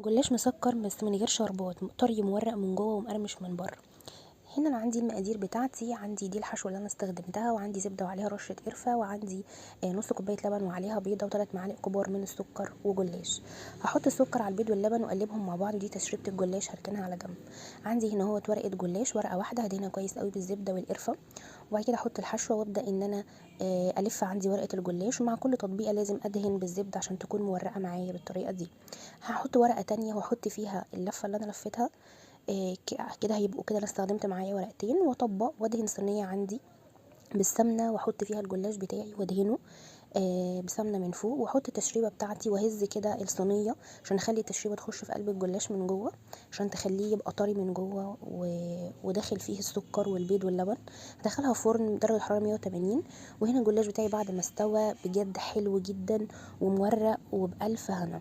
جلاش مسكر بس من غير شربات، طري مورق من جوه ومقرمش من بره. هنا انا عندي المقادير بتاعتي، عندي دي الحشوه اللي انا استخدمتها، وعندي زبده وعليها رشه قرفه، وعندي نص كوبايه لبن وعليها بيضه و3 معالق كبار من السكر وجلاش. هحط السكر على البيض واللبن واقلبهم مع بعض، ودي تشريبه الجلاش هركنها على جنب. عندي هنا اهوت ورقه جلاش، ورقه واحده هدهنها كويس قوي بالزبده والقرفه. وبعد كده احط الحشوه وابدا ان انا الف عندي ورقه الجلاش، ومع كل تطبيقه لازم ادهن بالزبده عشان تكون مورقه معايا بالطريقه دي. هحط ورقه تانية واحط فيها اللفه اللي انا لفيتها. كده هيبقوا كده انا استخدمت معايا ورقتين، واطبق وادهن صينيه عندي بالسمنه، واحط فيها الجلاش بتاعي وادهنه بسمنه من فوق، واحط التشريبه بتاعتي واهز كده الصينيه عشان اخلي التشريبه تخش في قلب الجلاش من جوه، عشان تخليه يبقى طري من جوه وداخل فيه السكر والبيض واللبن. هدخلها فرن درجه حراره 180. وهنا الجلاش بتاعي بعد ما استوى بجد حلو جدا ومورق وبألف هنا.